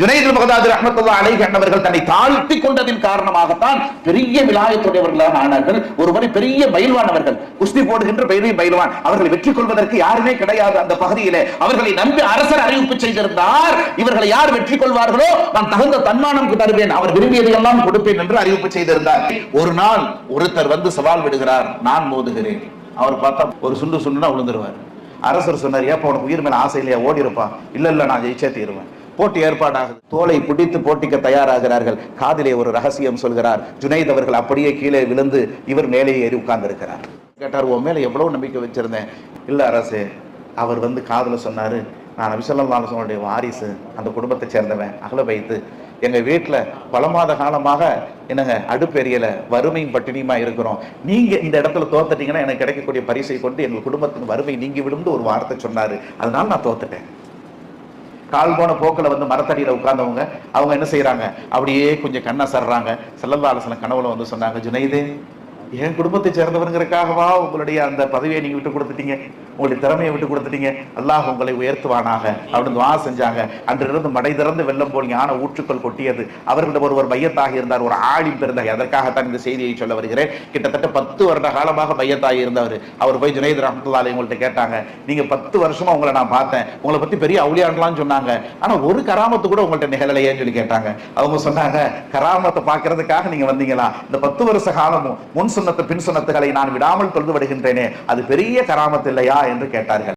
ஜுனைத் பக்தாதி ரஹ்மத்துல்லாஹி அலைஹி அன்னவர்கள் தன்னை தாழ்த்தி கொண்டதின் காரணமாகத்தான் பெரிய விலாயத்துடையவர்களாக ஆனார்கள். ஒருவரை பெரிய பயில்வானவர்கள், குஸ்தி போடுகின்ற பெரிய பயில்வான், அவர்களை வெற்றி கொள்வதற்கு யாருமே கிடையாது அந்த பகுதியிலே. அவர்களை நம்பி அரசர் அறிவிப்பு செய்திருந்தார், இவர்களை யார் வெற்றி கொள்வார்களோ நான் தகுந்த தன்மானம் தருவேன், அவர் விரும்பியதை எல்லாம் கொடுப்பேன் என்று அறிவிப்பு செய்திருந்தார். ஒரு நாள் ஒருத்தர் வந்து சவால் விடுகிறார், நான் மோதுகிறேன். அவர் பார்த்தா ஒரு சுண்டு சுண்டுனா விழுந்துருவார். அரசர் சொன்னார், ஏப்பா உனக்கு உயிர் மேல ஆசை இல்லையா, ஓடிருப்பா. இல்ல நான் ஜெயிச்சே தீருவேன். போட்டி ஏற்பாடாகுது. தோலை பிடித்து போட்டிக்கு தயாராகிறார்கள். காதிலே ஒரு ரகசியம் சொல்கிறார். ஜுனைத் அவர்கள் அப்படியே கீழே விழுந்து இவர் மேலே ஏறி உட்கார்ந்து இருக்கிறார். கேட்டார், உன் மேல எவ்வளவு நம்பிக்கை வச்சிருந்தேன். இல்ல அரசே, அவர் வந்து காதுல சொன்னாரு, நான் நபி ஸல்லல்லாஹு அலைஹி வஸல்லம் வாரிசு, அந்த குடும்பத்தை சேர்ந்தவன், அகல வைத்து எங்க வீட்டுல பல மாத காலமாக என்னங்க அடுப்பெரியல வறுமையும் பட்டினியுமா இருக்கிறோம். நீங்க இந்த இடத்துல தோத்துட்டீங்கன்னா எனக்கு கிடைக்கக்கூடிய பரிசை கொண்டு எங்கள் குடும்பத்தின் வறுமை நீங்கி விடும் ஒரு வார்த்தை சொன்னாரு. அதனால நான் தோத்துட்டேன். கால் போன போக்கில் வந்து மரத்தடியில உட்கார்ந்தவங்க அவங்க என்ன செய்யறாங்க, அப்படியே கொஞ்சம் கண்ணை சர்றாங்க. ஸல்லல்லாஹு அலைஹி வஸல்லம் கனவுல வந்து சொன்னாங்க, ஜுனைதே, என் குடும்பத்தை சேர்ந்தவருங்கிறதுக்காகவா உங்களுடைய அந்த பதவியை நீங்க விட்டு கொடுத்துட்டீங்க, உங்களுடைய திறமையை விட்டு கொடுத்துட்டீங்க, அல்லாஹ் உங்களை உயர்த்துவானாக அப்படின்னு துஆ செஞ்சாங்க. அன்றிலிருந்து மடை திறந்து வெள்ளம் போல் ஞான ஊற்றுக்கள் கொட்டியது. அவர்களிடம் ஒருவர் பையத்தாக இருந்தார், ஒரு ஆலிம் பிறந்தார். அதற்காகத்தான் இந்த செய்தியை சொல்ல வருகிறேன். கிட்டத்தட்ட 10 வருட காலமாக பையத்தாகி இருந்தவர். அவர் போய் ஜுனைத் ரஹ்மத்துல்லாஹி அலைஹி உங்கள்கிட்ட கேட்டாங்க, நீங்க 10 வருஷமா உங்களை நான் பார்த்தேன், உங்களை பத்தி பெரிய அவுலியான்லாம் சொன்னாங்க, ஆனா ஒரு கராமத்து கூட உங்கள்கிட்ட நிகழலையேன்னு சொல்லி கேட்டாங்க. அவங்க சொன்னாங்க, கராமத்தை பார்க்கறதுக்காக நீங்க வந்தீங்களா? இந்த 10 வருஷ காலமும் முன் சுன்னத்து பின் சுன்னத்துகளை நான் விடாமல் தொழுது வருகின்றேனே, அது பெரிய கராமத்து இல்லையா என்று கேட்டார்கள்.